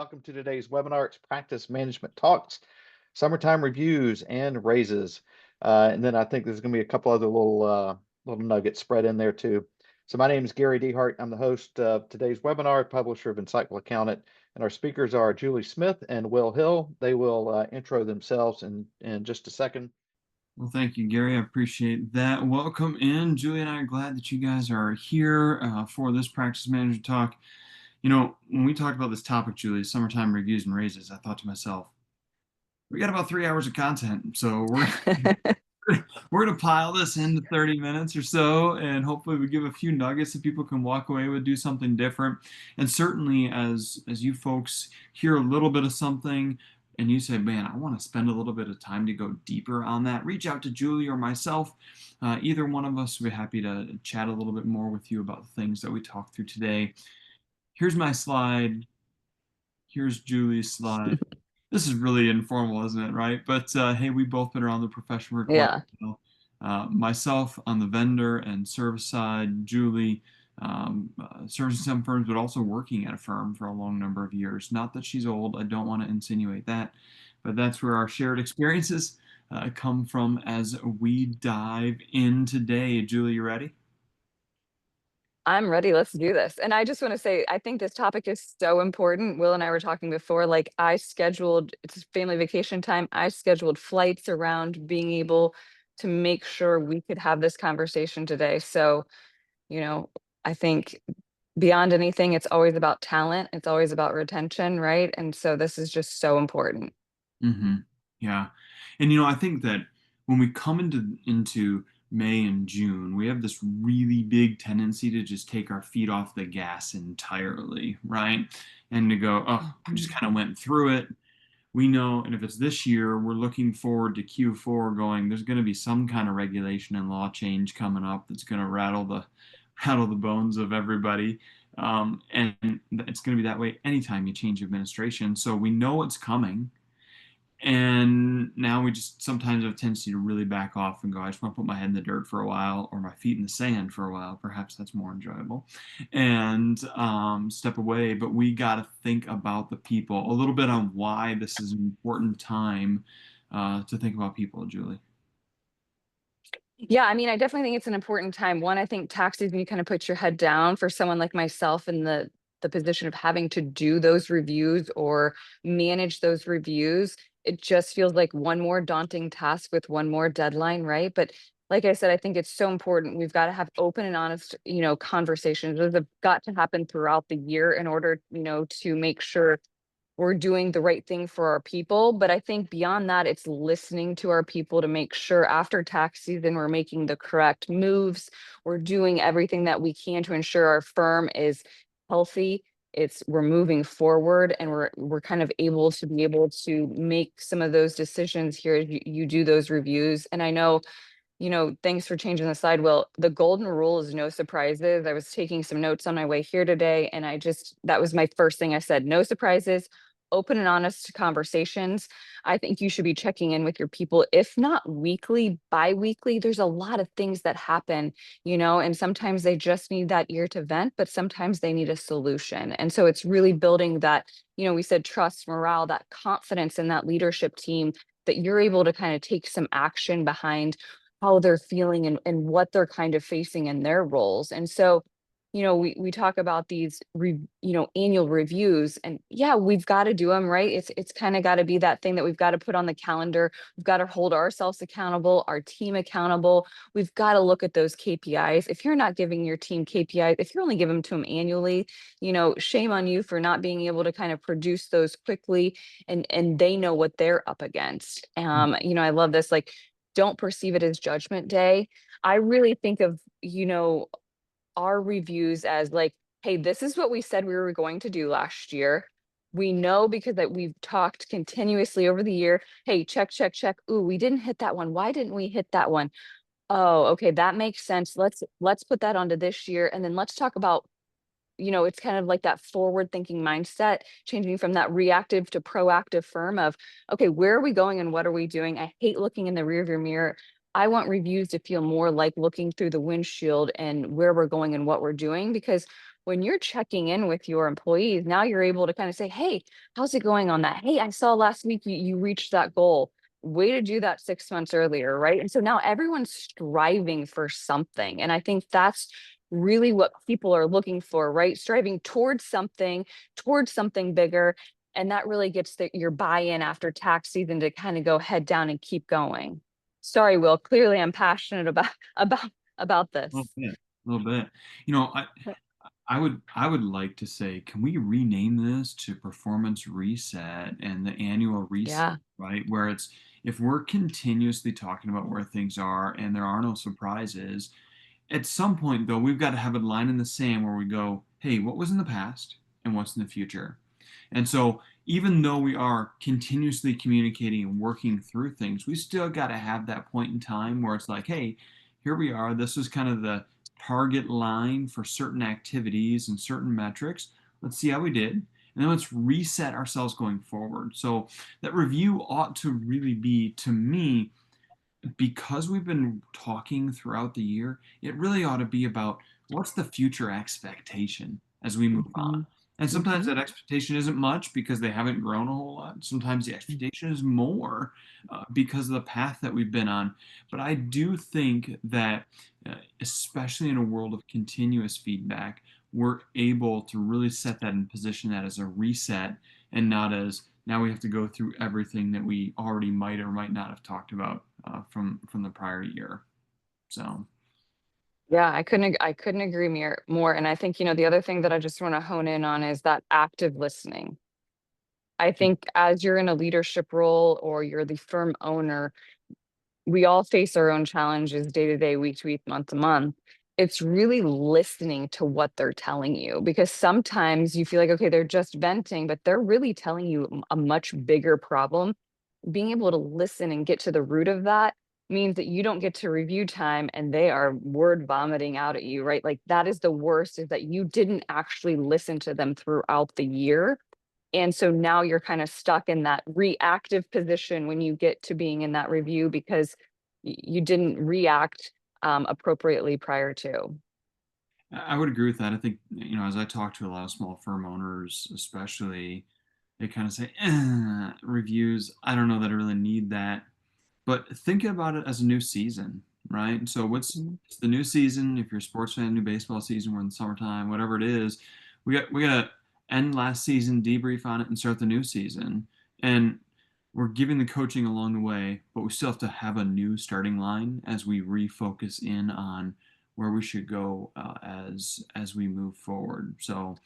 welcome to today's webinar. It's Practice Management Talks, Summertime Reviews and Raises. And then I think there's going to be a couple other little nuggets spread in there too. So my name is Gary Dehart. I'm the host of today's webinar, publisher of Insightful Accountant, and our speakers are Julie Smith and Will Hill. They will intro themselves in just a second. Well, thank you, Gary. I appreciate that. Welcome in. Julie and I are glad that you guys are here for this Practice Manager Talk. You know, when we talked about this topic, Julie, summertime reviews and raises, I thought to myself, we got about 3 hours of content, so we're gonna pile this into 30 minutes or so, and hopefully we give a few nuggets that people can walk away with, do something different. And certainly as you folks hear a little bit of something and you say, man, I want to spend a little bit of time to go deeper on that, reach out to Julie or myself. Either one of us would be happy to chat a little bit more with you about the things that we talked through today. Here's my slide. Here's Julie's slide. This is really informal, isn't it, right? But hey, we've both been around the profession for quite a while. Myself on the vendor and service side, Julie servicing some firms, but also working at a firm for a long number of years. Not that she's old, I don't want to insinuate that, but that's where our shared experiences come from as we dive in today. Julie, you ready? I'm ready. Let's do this. And I just want to say, I think this topic is so important. Will and I were talking before, like it's family vacation time. I scheduled flights around being able to make sure we could have this conversation today. So, I think beyond anything, it's always about talent. It's always about retention, right? And so this is just so important. Mm-hmm. Yeah. And I think that when we come into May and June, we have this really big tendency to just take our feet off the gas entirely, right? And to go, oh, I just kind of went through it. We know, and if it's this year, we're looking forward to Q4 going, there's going to be some kind of regulation and law change coming up that's going to rattle the bones of everybody. And it's going to be that way anytime you change administration. So we know it's coming. And now we just sometimes have a tendency to really back off and go, I just want to put my head in the dirt for a while or my feet in the sand for a while. Perhaps that's more enjoyable. And step away. But we got to think about the people a little bit on why this is an important time to think about people, Julie. Yeah, I mean, I definitely think it's an important time. One, I think tax season, you kind of put your head down for someone like myself in the position of having to do those reviews or manage those reviews. It just feels like one more daunting task with one more deadline, right? But like I said, I think it's so important. We've got to have open and honest, conversations. Those have got to happen throughout the year in order, to make sure we're doing the right thing for our people. But I think beyond that, it's listening to our people to make sure after tax season, we're making the correct moves. We're doing everything that we can to ensure our firm is healthy. We're moving forward, and we're kind of able to make some of those decisions here as you do those reviews. And I know, thanks for changing the slide, Will. The golden rule is no surprises. I was taking some notes on my way here today, and that was my first thing I said: no surprises, open and honest conversations. I think you should be checking in with your people, if not weekly, bi-weekly. There's a lot of things that happen, and sometimes they just need that ear to vent, but sometimes they need a solution. And so it's really building that, we said trust, morale, that confidence in that leadership team, that you're able to kind of take some action behind how they're feeling and what they're kind of facing in their roles. And so, we talk about these, annual reviews, and yeah, we've got to do them, right? It's kind of got to be that thing that we've got to put on the calendar. We've got to hold ourselves accountable, our team accountable. We've got to look at those KPIs. If you're not giving your team KPIs, if you're only giving them to them annually, shame on you for not being able to kind of produce those quickly, and they know what they're up against. I love this, like, don't perceive it as judgment day. I really think of, our reviews as like, hey, this is what we said we were going to do last year. We know because that we've talked continuously over the year. Hey, check, check, check. Ooh, we didn't hit that one. Why didn't we hit that one? Oh, okay, that makes sense. Let's put that onto this year. And then let's talk about, it's kind of like that forward thinking mindset, changing from that reactive to proactive firm of, okay, where are we going and what are we doing? I hate looking in the rearview mirror. I want reviews to feel more like looking through the windshield and where we're going and what we're doing, because when you're checking in with your employees, now you're able to kind of say, hey, how's it going on that? Hey, I saw last week you reached that goal. Way to do that 6 months earlier, right? And so now everyone's striving for something. And I think that's really what people are looking for, right? Striving towards something bigger. And that really gets your buy-in after tax season to kind of go head down and keep going. Sorry, Will. Clearly I'm passionate about A this. little bit, a little bit. You know, I would like to say, can we rename this to performance reset and the annual reset, Yeah. right? Where it's, if we're continuously talking about where things are and there are no surprises, at some point though, we've got to have a line in the sand where we go, hey, what was in the past and what's in the future? And so even though we are continuously communicating and working through things, we still got to have that point in time where it's like, hey, here we are. This is kind of the target line for certain activities and certain metrics. Let's see how we did. And then let's reset ourselves going forward. So that review ought to really be, to me, because we've been talking throughout the year, it really ought to be about what's the future expectation as we move on. Mhm. And sometimes Mhm. that expectation isn't much because they haven't grown a whole lot. Sometimes the expectation is more because of the path that we've been on. But I do think that, especially in a world of continuous feedback, we're able to really set that and position that as a reset and not as now we have to go through everything that we already might or might not have talked about from the prior year. So Yeah, I couldn't agree more. And I think, the other thing that I just want to hone in on is that active listening. I think as you're in a leadership role or you're the firm owner, we all face our own challenges day to day, week to week, month to month. It's really listening to what they're telling you because sometimes you feel like, okay, they're just venting, but they're really telling you a much bigger problem. Being able to listen and get to the root of that means that you don't get to review time and they are word vomiting out at you, right? Like that is the worst, is that you didn't actually listen to them throughout the year. And so now you're kind of stuck in that reactive position when you get to being in that review because you didn't react appropriately prior to. I would agree with that. I think, as I talk to a lot of small firm owners, especially, they kind of say, reviews, I don't know that I really need that. But think about it as a new season, right? So Mhm. it's the new season. If you're a sports fan, new baseball season, we're in the summertime, whatever it is. We got to end last season, debrief on it, and start the new season. And we're giving the coaching along the way, but we still have to have a new starting line as we refocus in on where we should go as we move forward. So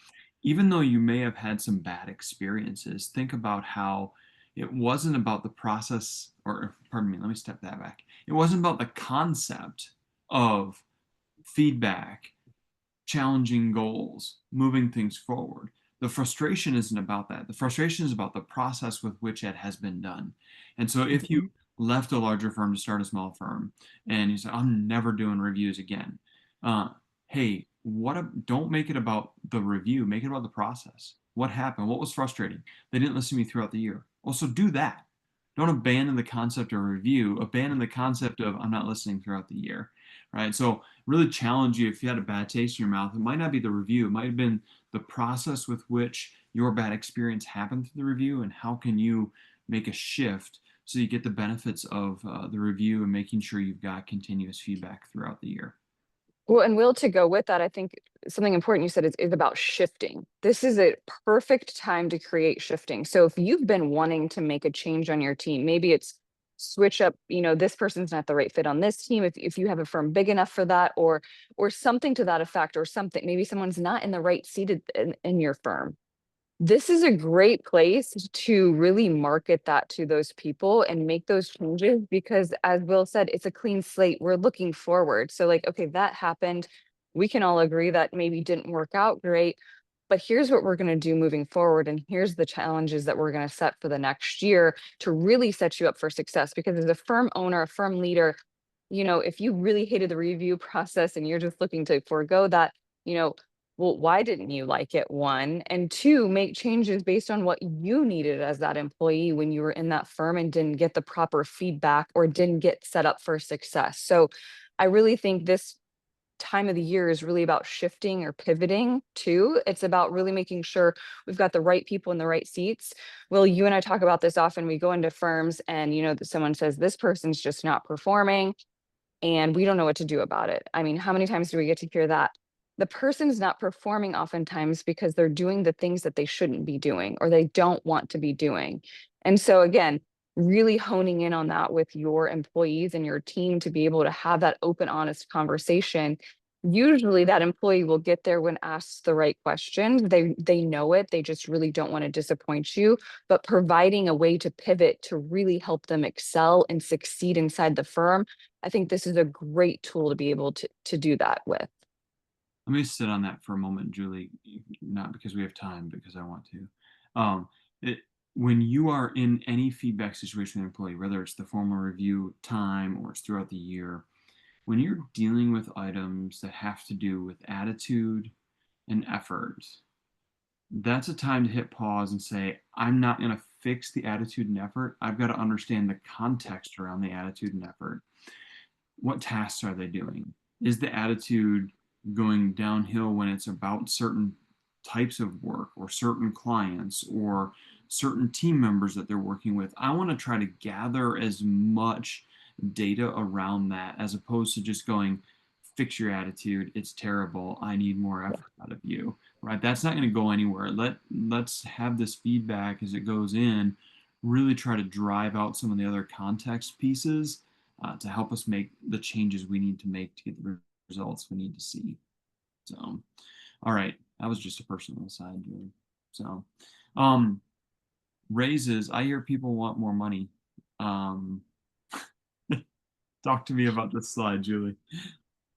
even though you may have had some bad experiences, think about how it wasn't about the process, or pardon me, let me step that back. It wasn't about the concept of feedback, challenging goals, moving things forward. The frustration isn't about that. The frustration is about the process with which it has been done. And so if you Mhm. left a larger firm to start a small firm and you say, I'm never doing reviews again. Uh, hey, don't make it about the review, make it about the process. What happened? What was frustrating? They didn't listen to me throughout the year. Also, do that. Don't abandon the concept of review, abandon the concept of I'm not listening throughout the year, right? So really challenge you if you had a bad taste in your mouth. It might not be the review, it might have been the process with which your bad experience happened through the review, and how can you make a shift so you get the benefits of the review and making sure you've got continuous feedback throughout the year. Well, and Will, to go with that, I think something important you said is about shifting. This is a perfect time to create shifting. So if you've been wanting to make a change on your team, maybe it's switch up, this person's not the right fit on this team. If you have a firm big enough for that, or something to that effect, or something, maybe someone's not in the right seat in your firm. This is a great place to really market that to those people and make those changes because, as Will said, it's a clean slate. We're looking forward. So, like, okay, that happened. We can all agree that maybe didn't work out great, but here's what we're going to do moving forward. And here's the challenges that we're going to set for the next year to really set you up for success. Because as a firm owner, a firm leader, if you really hated the review process and you're just looking to forego that, you know, well, why didn't you like it? One, and two, make changes based on what you needed as that employee when you were in that firm and didn't get the proper feedback or didn't get set up for success. So I really think this time of the year is really about shifting or pivoting too. It's about really making sure we've got the right people in the right seats. Well, you and I talk about this often. We go into firms and, someone says, this person's just not performing and we don't know what to do about it. I mean, how many times do we get to hear that? The person's not performing oftentimes because they're doing the things that they shouldn't be doing or they don't want to be doing. And so again, really honing in on that with your employees and your team to be able to have that open, honest conversation. Usually that employee will get there when asked the right questions. They know it. They just really don't want to disappoint you, but providing a way to pivot to really help them excel and succeed inside the firm, I think this is a great tool to be able to do that with. Let me sit on that for a moment, Julie, not because we have time, because I want to. Um, it, when you are in any feedback situation with an employee, whether it's the formal review time or it's throughout the year, when you're dealing with items that have to do with attitude and effort, that's a time to hit pause and say, I'm not going to fix the attitude and effort. I've got to understand the context around the attitude and effort. What tasks are they doing? Is the attitude going downhill when it's about certain types of work or certain clients or certain team members that they're working with? I want to try to gather as much data around that as opposed to just going, fix your attitude, it's terrible, I need more effort out of you, right? That's not going to go anywhere. Let's have this feedback as it goes in, really try to drive out some of the other context pieces to help us make the changes we need to make to get the results we need to see. So, all right, that was just a personal aside, Julie. So, raises, I hear people want more money. Talk to me about this slide, Julie.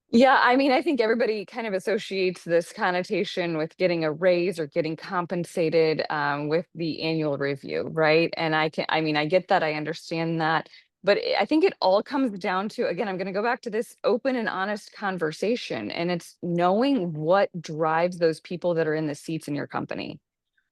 Yeah, I mean, I think everybody kind of associates this connotation with getting a raise or getting compensated with the annual review, right? And I mean, I get that, I understand that, but I think it all comes down to, again, I'm going to go back to this open and honest conversation, and it's knowing what drives those people that are in the seats in your company.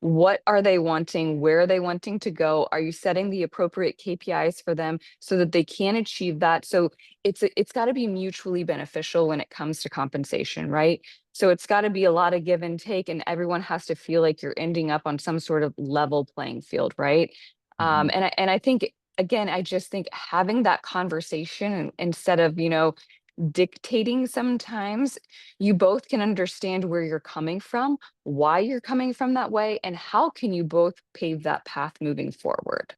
What are they wanting? Where are they wanting to go? Are you setting the appropriate KPIs for them so that they can achieve that? So it's got to be mutually beneficial when it comes to compensation, right? So it's got to be a lot of give and take, and everyone has to feel like you're ending up on some sort of level playing field, right? Mhm. And I think again, I just think having that conversation instead of dictating sometimes, you both can understand where you're coming from, why you're coming from that way, and how can you both pave that path moving forward.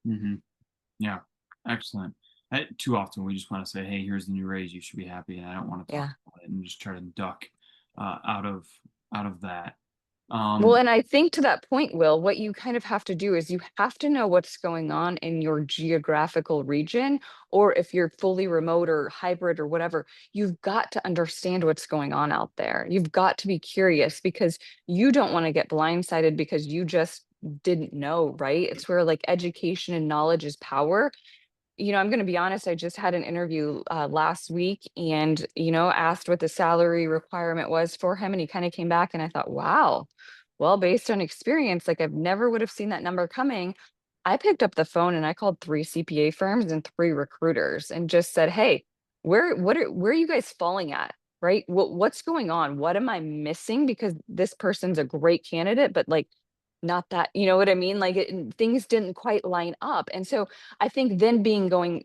Mhm. Yeah, excellent. Too often we just want to say, "Hey, here's the new raise. You should be happy," and I don't want to talk Yeah. about it and just try to duck out of that. Well, Um, and I think to that point, Will, what you kind of have to do is you have to know what's going on in your geographical region, or if you're fully remote or hybrid or whatever, you've got to understand what's going on out there. You've got to be curious because you don't want to get blindsided because you just didn't know, right? It's where like education and knowledge is power. I'm going to be honest, I just had an interview last week and, asked what the salary requirement was for him. And he kind of came back and I thought, wow, well, based on experience, like I've never would have seen that number coming. I picked up the phone and I called 3 CPA firms and 3 recruiters and just said, hey, where are you guys falling at? Right? What's going on? What am I missing? Because this person's a great candidate, but like not that, you know what I mean? Like things didn't quite line up. And so I think then going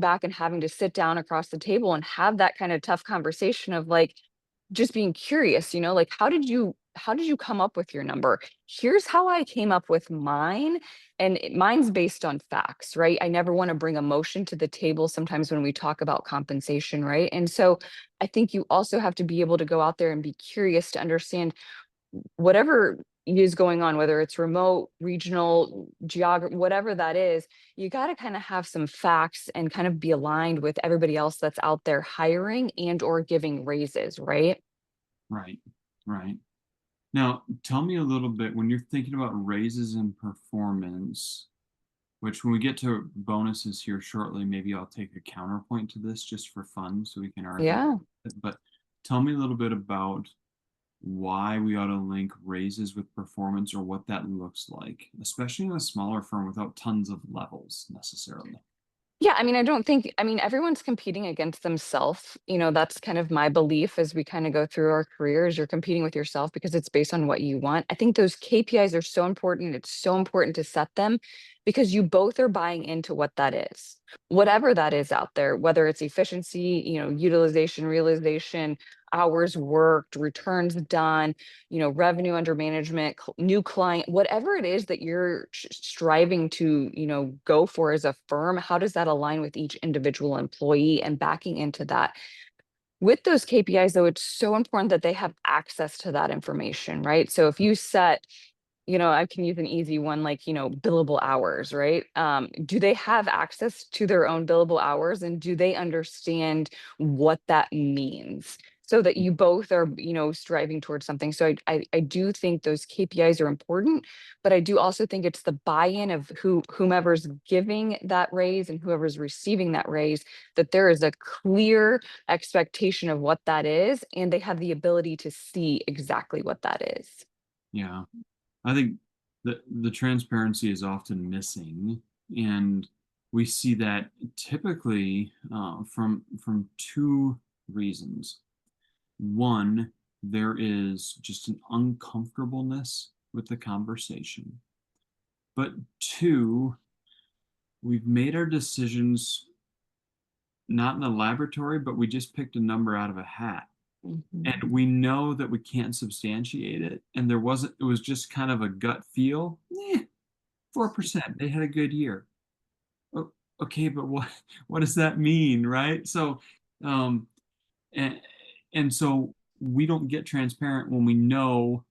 back and having to sit down across the table and have that kind of tough conversation of like just being curious, like how did you come up with your number? Here's how I came up with mine. And mine's based on facts, right? I never want to bring emotion to the table sometimes when we talk about compensation, right? And so I think you also have to be able to go out there and be curious to understand whatever is going on, whether it's remote, regional, geography, whatever that is, you got to kind of have some facts and kind of be aligned with everybody else that's out there hiring and or giving raises, right? right, right. Now, tell me a little bit when you're thinking about raises and performance, which when we get to bonuses here shortly, maybe I'll take a counterpoint to this just for fun so we can argue. Yeah. But tell me a little bit about why we ought to link raises with performance or what that looks like, especially in a smaller firm without tons of levels necessarily. Yeah, I mean, everyone's competing against themselves. That's kind of my belief as we kind of go through our careers. You're competing with yourself because it's based on what you want. I think those KPIs are so important. It's so important to set them because you both are buying into what that is. Whatever that is out there, whether it's efficiency, utilization, realization, hours worked, returns done, revenue under management, new client, whatever it is that you're striving to, go for as a firm, how does that align with each individual employee and backing into that? With those KPIs, though, it's so important that they have access to that information, right? So if you set, I can use an easy one like, billable hours, right? Do they have access to their own billable hours and do they understand what that means? So that you both are, striving towards something. So I do think those KPIs are important, but I do also think it's the buy-in of whomever's giving that raise and whoever's receiving that raise, that there is a clear expectation of what that is, and they have the ability to see exactly what that is. Yeah. I think the transparency is often missing, and we see that typically from two reasons. One, there is just an uncomfortableness with the conversation. But two, we've made our decisions not in the laboratory, but we just picked a number out of a hat. Mhm. And we know that we can't substantiate it. And it was just kind of a gut feel. 4%, they had a good year. Oh, okay, but what does that mean, right? So, um, and and so we don't get transparent when we know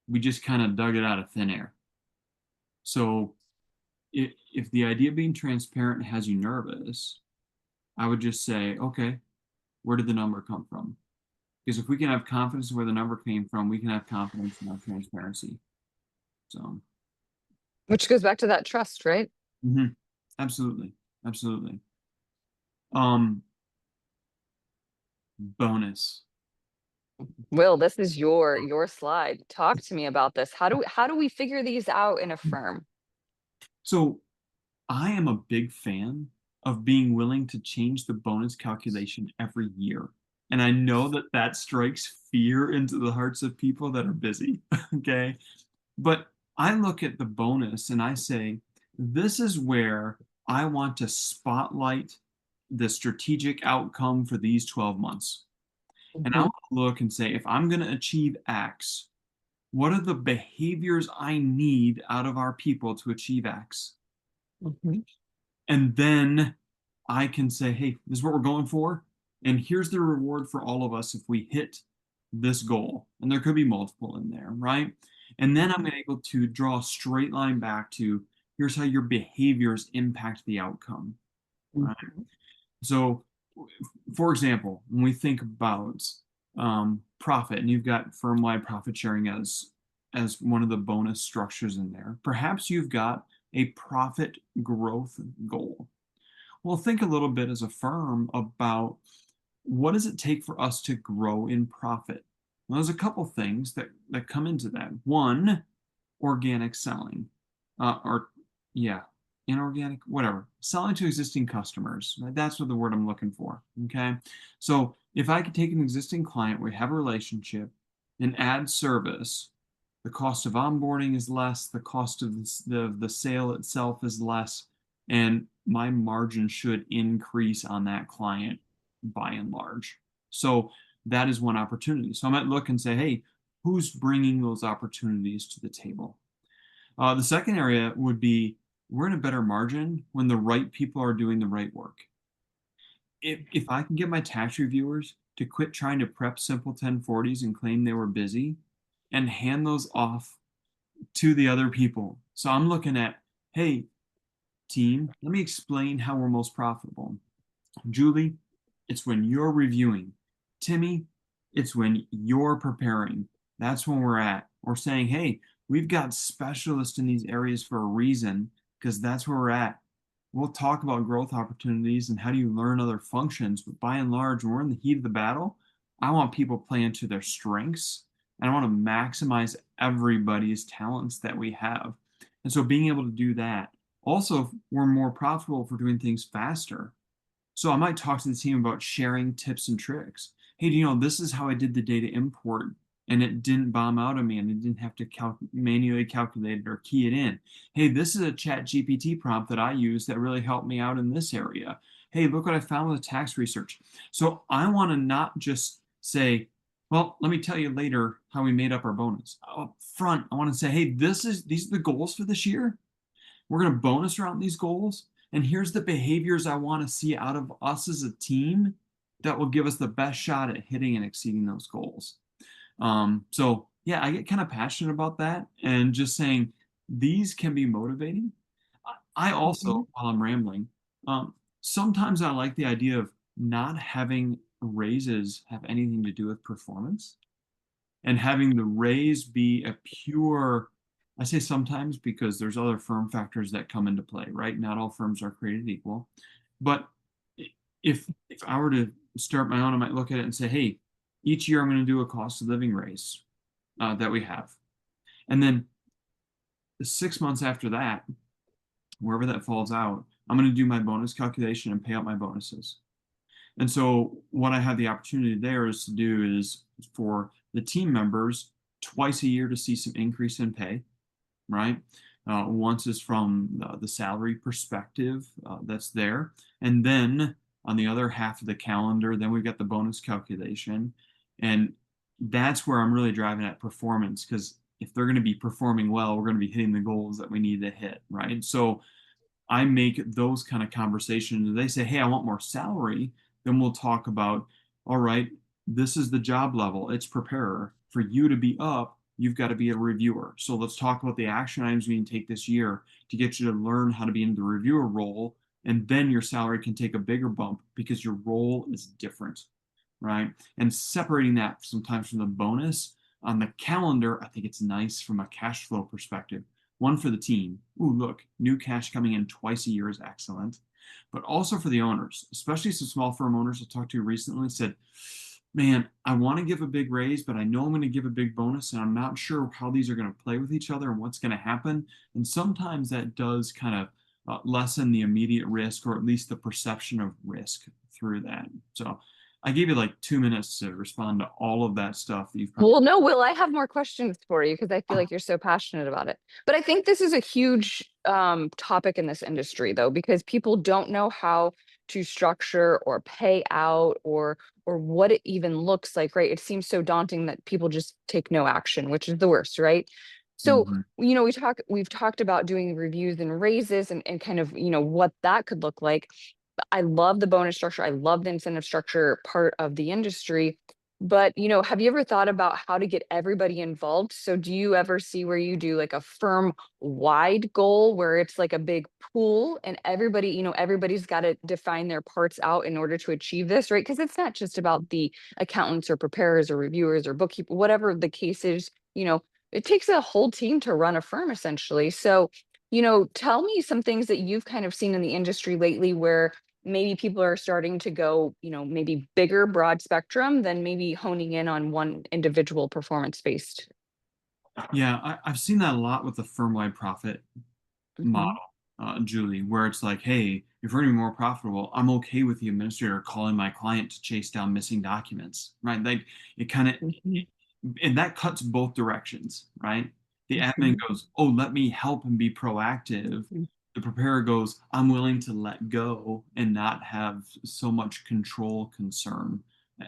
we just kind of dug it out of thin air. So if the idea of being transparent has you nervous, I would just say, okay, where did the number come from? Because if we can have confidence in where the number came from, we can have confidence in our transparency. So, Which goes back to that trust, right? mhm, absolutely, absolutely. Um, bonus. Will, this is your slide. Talk to me about this. How do we figure these out in a firm? So I am a big fan of being willing to change the bonus calculation every year. And I know that that strikes fear into the hearts of people that are busy. Okay. But I look at the bonus and I say, this is where I want to spotlight the strategic outcome for these 12 months. And I Mhm, want to look and say, if I'm going to achieve X, what are the behaviors I need out of our people to achieve X? mhm, And then I can say, hey, this is what we're going for. And here's the reward for all of us if we hit this goal. And there could be multiple in there, right? And then I'm mhm, able to draw a straight line back to here's how your behaviors impact the outcome, right? mhm, So, for example, when we think about profit, and you've got firm-wide profit sharing as one of the bonus structures in there, perhaps you've got a profit growth goal. Well, think a little bit as a firm about what does it take for us to grow in profit? Well, there's a couple things that come into that. One, organic selling, or yeah, inorganic, whatever, selling to existing customers. Right? That's what the word I'm looking for. Okay, so if I could take an existing client, we have a relationship, and add service, the cost of onboarding is less, the cost of the sale itself is less, and my margin should increase on that client by and large. So that is one opportunity. So I might look and say, hey, who's bringing those opportunities to the table? The second area would be we're in a better margin when the right people are doing the right work. If I can get my tax reviewers to quit trying to prep simple 1040s and claim they were busy and hand those off to the other people. So I'm looking at, hey, team, let me explain how we're most profitable. Julie, it's when you're reviewing. Timmy, it's when you're preparing. That's when we're at. We're saying, hey, we've got specialists in these areas for a reason because that's where we're at. We'll talk about growth opportunities and how do you learn other functions. But by and large, when we're in the heat of the battle, I want people playing to their strengths and I want to maximize everybody's talents that we have. And so being able to do that Also, if we're more profitable for doing things faster. So I might talk to the team about sharing tips and tricks. Hey, do you know this is how I did the data import and it didn't bomb out on me and I didn't have to manually calculate it or key it in. Hey, this is a chat GPT prompt that I use that really helped me out in this area. Hey, look what I found with tax research. So I want to not just say, well, let me tell you later how we made up our bonus. Up front, I want to say, hey, these are the goals for this year. We're going to bonus around these goals. And here's the behaviors I want to see out of us as a team that will give us the best shot at hitting and exceeding those goals. So yeah, I get kind of passionate about that and just saying these can be motivating. I also, while I'm rambling, sometimes I like the idea of not having raises have anything to do with performance and having the raise be a pure, I say sometimes because there's other firm factors that come into play, right? Not all firms are created equal. But if I were to start my own, I might look at it and say, hey, each year I'm going to do a cost of living raise that we have. And then 6 months after that, wherever that falls out, I'm going to do my bonus calculation and pay out my bonuses. And so what I have the opportunity there is to do is for the team members twice a year to see some increase in pay, right? Once is from the salary perspective that's there. And then on the other half of the calendar, then we've got the bonus calculation. And that's where I'm really driving at performance, because if they're going to be performing well, we're going to be hitting the goals that we need to hit, right? So I make those kind of conversations. They say, hey, I want more salary. Then we'll talk about, all right, this is the job level. It's preparer. For you to be up, you've got to be a reviewer. So let's talk about the action items we can take this year to get you to learn how to be in the reviewer role. And then your salary can take a bigger bump because your role is different, right? And separating that sometimes from the bonus on the calendar, I think it's nice from a cash flow perspective. One for the team. Ooh, look, new cash coming in twice a year is excellent. But also for the owners, especially some small firm owners I talked to recently said, man, I want to give a big raise, but I know I'm going to give a big bonus, and I'm not sure how these are going to play with each other and what's going to happen. And sometimes that does kind of lessen the immediate risk, or at least the perception of risk through that. So I gave you like 2 minutes to respond to all of that stuff that you've probably. Well, no, Will, I have more questions for you because I feel like you're so passionate about it. But I think this is a huge topic in this industry, though, because people don't know how to structure or pay out or what it even looks like, right? It seems so daunting that people just take no action, which is the worst, right? So, Mhm. we've talked about doing reviews and raises and kind of, what that could look like. I love the bonus structure. I love the incentive structure part of the industry. But, have you ever thought about how to get everybody involved? So do you ever see where you do like a firm wide goal where it's like a big pool and everybody, everybody's got to define their parts out in order to achieve this, right? Because it's not just about the accountants or preparers or reviewers or bookkeepers, whatever the case is, it takes a whole team to run a firm essentially. So, tell me some things that you've kind of seen in the industry lately where maybe people are starting to go, maybe bigger, broad spectrum than maybe honing in on one individual performance based. Yeah, I've seen that a lot with the firm-wide profit model, Mhm, Julie, where it's like, hey, if we're going to be more profitable, I'm okay with the administrator calling my client to chase down missing documents, right? Like it kind of, mhm, and that cuts both directions, right? The admin mhm, goes, oh, let me help and be proactive. mhm, The preparer goes, I'm willing to let go and not have so much control concern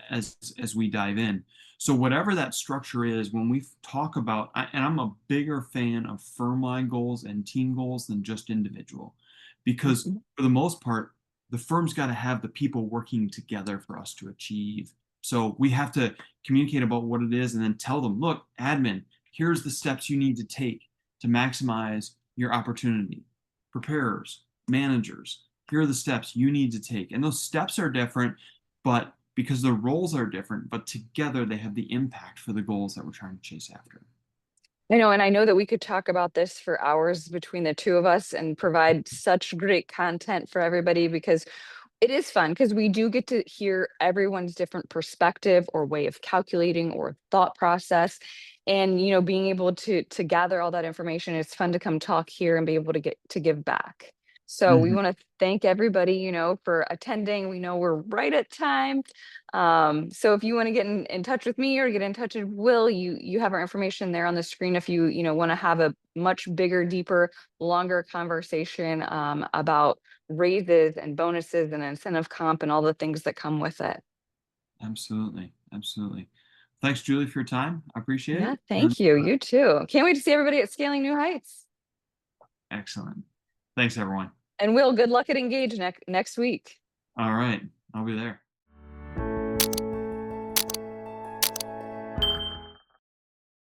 as we dive in. So whatever that structure is, when we talk about, and I'm a bigger fan of firm-wide goals and team goals than just individual, because mhm. for the most part, the firm's got to have the people working together for us to achieve. So we have to communicate about what it is and then tell them, look, admin, here's the steps you need to take to maximize your opportunity. Preparers, managers, here are the steps you need to take. And those steps are different, but because the roles are different, but together they have the impact for the goals that we're trying to chase after. I know, and I know that we could talk about this for hours between the two of us and provide such great content for everybody because it is fun because we do get to hear everyone's different perspective or way of calculating or thought process. and being able to gather all that information. It's fun to come talk here and be able to get to give back. So we Mhm. want to thank everybody, for attending. We know we're right at time. So if you want to get in touch with me or get in touch with Will, you have our information there on the screen if you want to have a much bigger, deeper, longer conversation about raises and bonuses and incentive comp and all the things that come with it. Absolutely. Absolutely. Thanks, Julie, for your time. I appreciate Yeah, it. And thank you. You too. Can't wait to see everybody at Scaling New Heights. excellent. Thanks, everyone. And Will, good luck at Engage next week. All right. I'll be there.